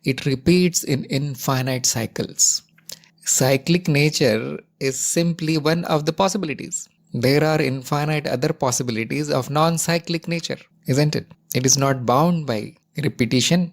It repeats in infinite cycles. Cyclic nature is simply one of the possibilities. There are infinite other possibilities of non-cyclic nature, isn't it? It is not bound by repetition.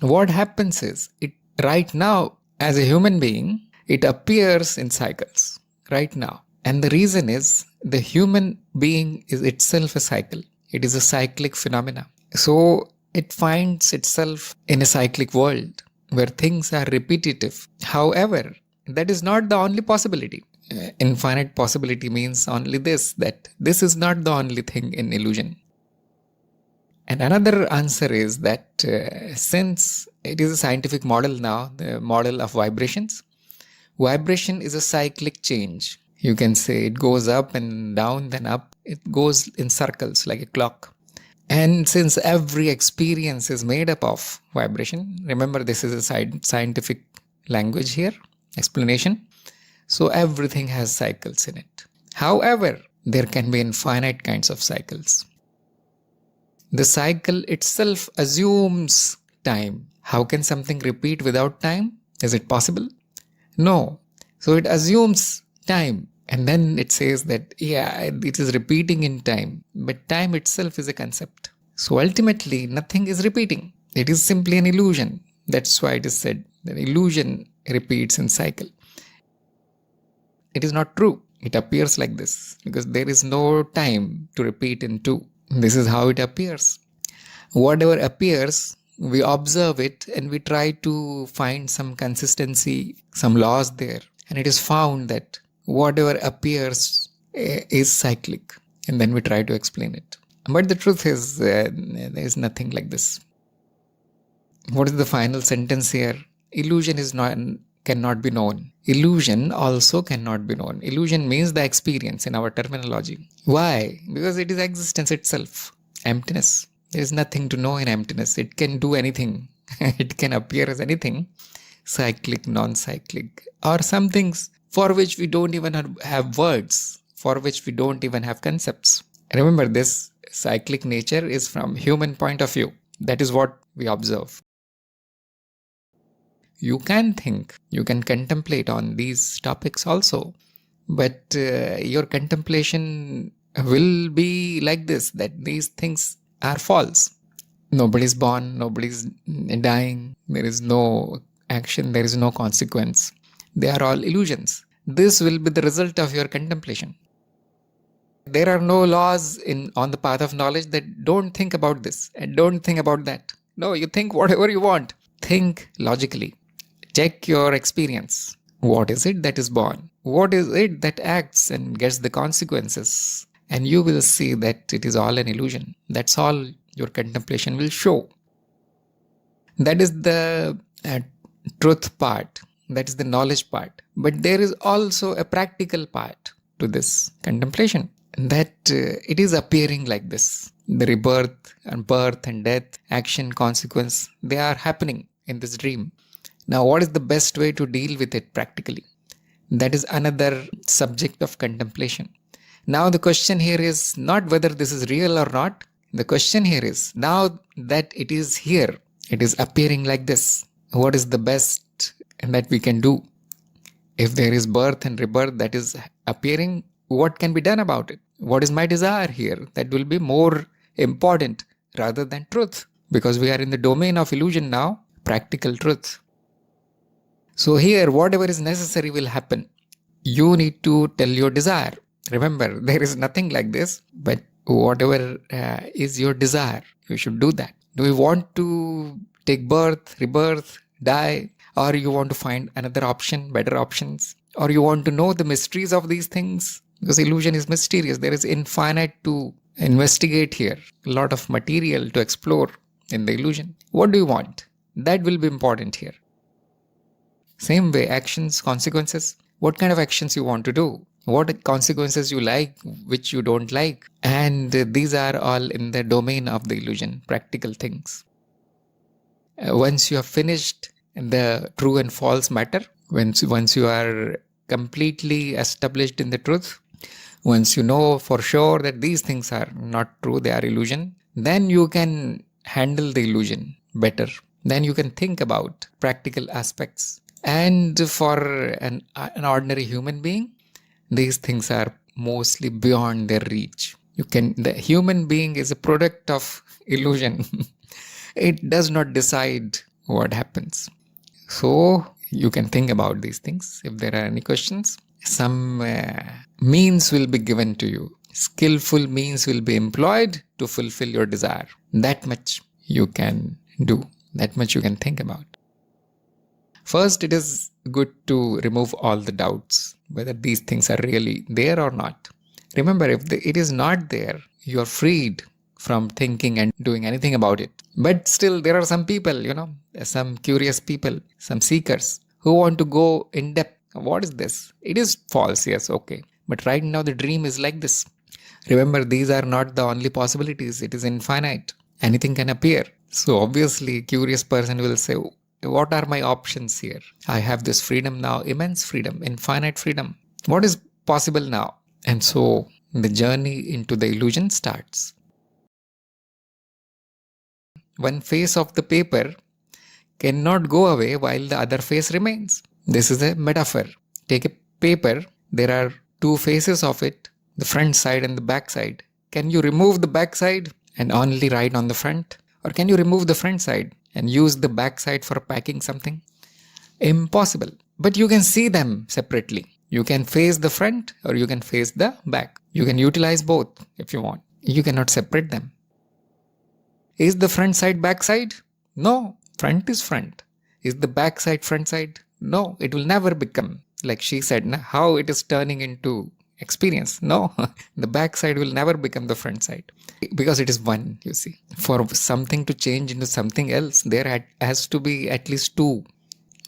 What happens is, it right now, as a human being, it appears in cycles right now. And the reason is, the human being is itself a cycle. It is a cyclic phenomena. So it finds itself in a cyclic world where things are repetitive. However, that is not the only possibility. Infinite possibility means only this, that this is not the only thing in illusion. And another answer is that since it is a scientific model now, the model of vibrations, vibration is a cyclic change. You can say it goes up and down, then up. It goes in circles like a clock. And since every experience is made up of vibration, remember this is a scientific language here, explanation. So everything has cycles in it. However, there can be infinite kinds of cycles. The cycle itself assumes time. How can something repeat without time? Is it possible? No. So it assumes time. And then it says that, yeah, it is repeating in time. But time itself is a concept. So ultimately, nothing is repeating. It is simply an illusion. That's why it is said that illusion repeats in cycle. It is not true. It appears like this because there is no time to repeat in two. This is how it appears. Whatever appears, we observe it and we try to find some consistency, some laws there. And it is found that whatever appears is cyclic. And then we try to explain it. But the truth is, there is nothing like this. What is the final sentence here? Illusion cannot be known. Illusion also cannot be known. Illusion means the experience in our terminology. Why? Because it is existence itself. Emptiness. There is nothing to know in emptiness. It can do anything. It can appear as anything. Cyclic, non-cyclic. Or some things for which we don't even have words. For which we don't even have concepts. Remember, this cyclic nature is from human point of view. That is what we observe. You can think, you can contemplate on these topics also, but your contemplation will be like this, that these things are false. Nobody is born, nobody is dying, there is no action, there is no consequence. They are all illusions. This will be the result of your contemplation. There are no laws on the path of knowledge that don't think about this and don't think about that. No, you think whatever you want. Think logically. Check your experience. What is it that is born? What is it that acts and gets the consequences? And you will see that it is all an illusion. That's all your contemplation will show. That is the truth part. That is the knowledge part. But there is also a practical part to this contemplation. That it is appearing like this. The rebirth and birth and death, action, consequence, they are happening in this dream. Now, what is the best way to deal with it practically? That is another subject of contemplation. Now, the question here is not whether this is real or not. The question here is, now that it is here, it is appearing like this, what is the best that we can do? If there is birth and rebirth that is appearing, what can be done about it? What is my desire here? That will be more important rather than truth, because we are in the domain of illusion now, practical truth. So here, whatever is necessary will happen. You need to tell your desire. Remember, there is nothing like this, but whatever is your desire, you should do that. Do you want to take birth, rebirth, die, or you want to find another option, better options, or you want to know the mysteries of these things? Because illusion is mysterious. There is infinite to investigate here. A lot of material to explore in the illusion. What do you want? That will be important here. Same way, actions, consequences. What kind of actions you want to do? What consequences you like, which you don't like? And these are all in the domain of the illusion, practical things. Once you have finished the true and false matter, once you are completely established in the truth, once you know for sure that these things are not true, they are illusion, then you can handle the illusion better, Then you can think about practical aspects. And for an ordinary human being, these things are mostly beyond their reach. The human being is a product of illusion. It does not decide what happens. So you can think about these things. If there are any questions, some means will be given to you. Skillful means will be employed to fulfill your desire. That much you can do. That much you can think about. First, it is good to remove all the doubts whether these things are really there or not. Remember, if it is not there, you are freed from thinking and doing anything about it. But still, there are some people, some curious people, some seekers who want to go in depth. What is this? It is false, yes, okay. But right now, the dream is like this. Remember, these are not the only possibilities. It is infinite. Anything can appear. So obviously, a curious person will say, what are my options here? I have this freedom now, immense freedom, infinite freedom. What is possible now? And so the journey into the illusion starts. One face of the paper cannot go away while the other face remains. This is a metaphor. Take a paper, there are two faces of it, the front side and the back side. Can you remove the back side and only write on the front? Or can you remove the front side and use the back side for packing something? Impossible. But you can see them separately. You can face the front or you can face the back. You can utilize both if you want. You cannot separate them. Is the front side back side? No. Front is front. Is the back side front side? No. It will never become. Like she said, how it is turning into experience. No. The back side will never become the front side. Because it is one, you see. For something to change into something else, there has to be at least two.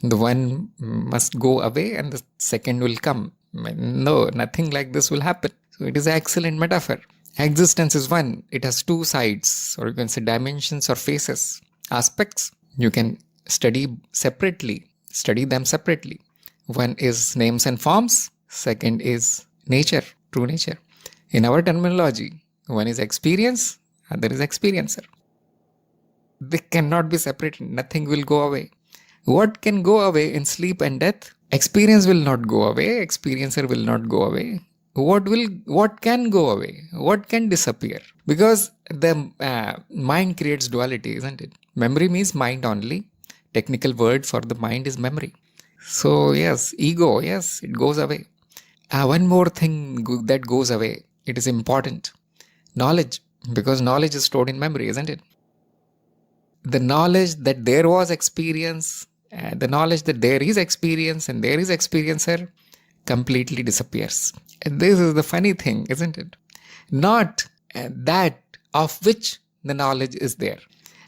The one must go away and the second will come. No, nothing like this will happen. So it is an excellent metaphor. Existence is one. It has two sides, or you can say dimensions or faces. Aspects, you can study them separately. One is names and forms. Second is nature, true nature. In our terminology, one is experience, other is experiencer. They cannot be separated. Nothing will go away. What can go away in sleep and death? Experience will not go away. Experiencer will not go away. What can go away? What can disappear? Because the mind creates duality, isn't it? Memory means mind only. Technical word for the mind is memory. So yes, ego, yes, it goes away. One more thing that goes away. It is important. Knowledge, because knowledge is stored in memory, isn't it? The knowledge that there was experience, the knowledge that there is experience and there is experiencer completely disappears. And this is the funny thing, isn't it? Not that of which the knowledge is there.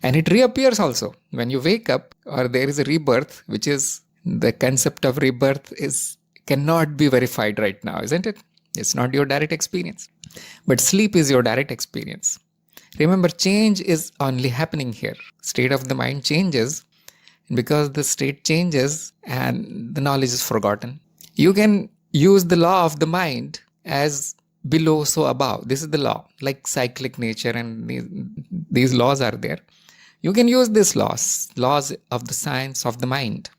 And it reappears also. When you wake up or there is a rebirth, which is the concept of rebirth cannot be verified right now, isn't it? It's not your direct experience. But sleep is your direct experience. Remember, change is only happening here. State of the mind changes. Because the state changes and the knowledge is forgotten. You can use the law of the mind as below, so above. This is the law, like cyclic nature, and these laws are there. You can use these laws of the science of the mind.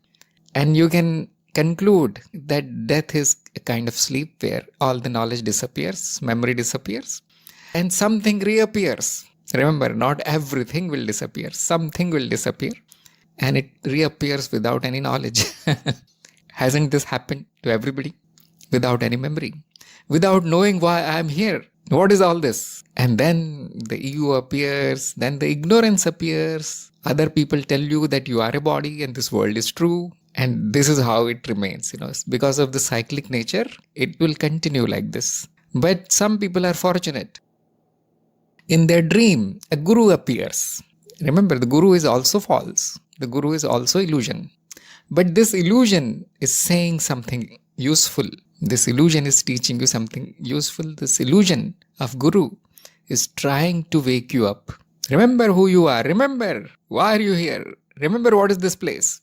And you can conclude that death is a kind of sleep where all the knowledge disappears, memory disappears, and something reappears. Remember, not everything will disappear. Something will disappear. And it reappears without any knowledge. Hasn't this happened to everybody? Without any memory. Without knowing why I am here. What is all this? And then the ego appears. Then the ignorance appears. Other people tell you that you are a body and this world is true. And this is how it remains. Because of the cyclic nature, it will continue like this. But some people are fortunate. In their dream, a guru appears. Remember, the guru is also false. The guru is also illusion. But this illusion is saying something useful. This illusion is teaching you something useful. This illusion of guru is trying to wake you up. Remember who you are. Remember, why are you here? Remember, what is this place?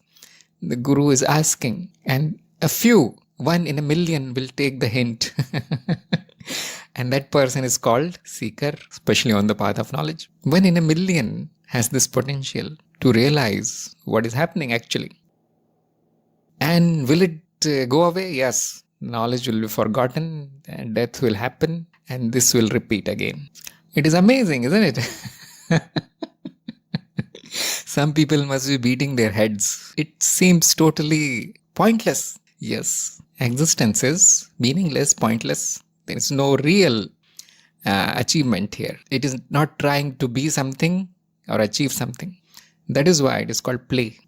The guru is asking. And a few, 1 in a million, will take the hint. And that person is called seeker, especially on the path of knowledge. 1 in a million has this potential to realize what is happening actually. And will it go away? Yes. Knowledge will be forgotten, and death will happen, and this will repeat again. It is amazing, isn't it? Some people must be beating their heads. It seems totally pointless. Yes, existence is meaningless, pointless. There is no real achievement here. It is not trying to be something or achieve something. That is why it is called play.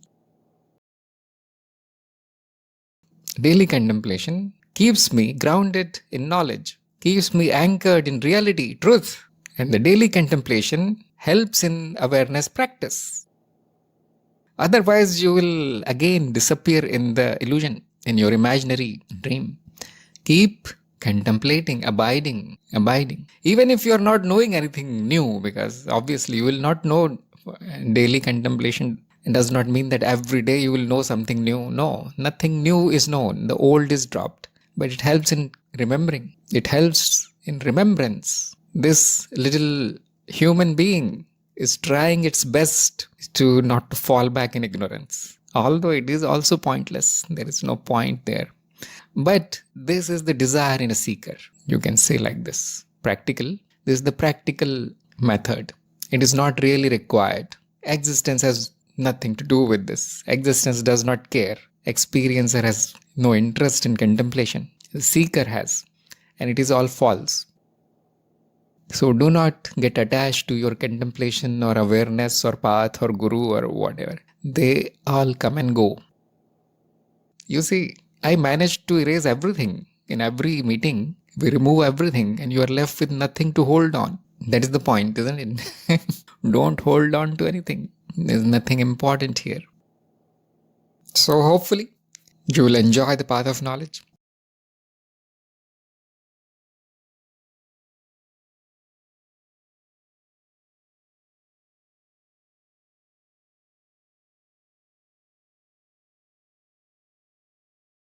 Daily contemplation keeps me grounded in knowledge, keeps me anchored in reality, truth. And the daily contemplation helps in awareness practice. Otherwise, you will again disappear in the illusion, in your imaginary dream. Keep contemplating, abiding. Even if you are not knowing anything new, because obviously you will not know. Daily contemplation does not mean that every day you will know something new. No, nothing new is known. The old is dropped. But it helps in remembering. It helps in remembrance. This little human being is trying its best to not fall back in ignorance. Although it is also pointless. There is no point there. But this is the desire in a seeker. You can say like this. Practical. This is the practical method. It is not really required. Existence has nothing to do with this. Existence does not care. Experiencer has no interest in contemplation. The seeker has. And it is all false. So do not get attached to your contemplation or awareness or path or guru or whatever. They all come and go. You see, I managed to erase everything. In every meeting, we remove everything and you are left with nothing to hold on. That is the point, isn't it? Don't hold on to anything. There's nothing important here. So hopefully, you will enjoy the path of knowledge.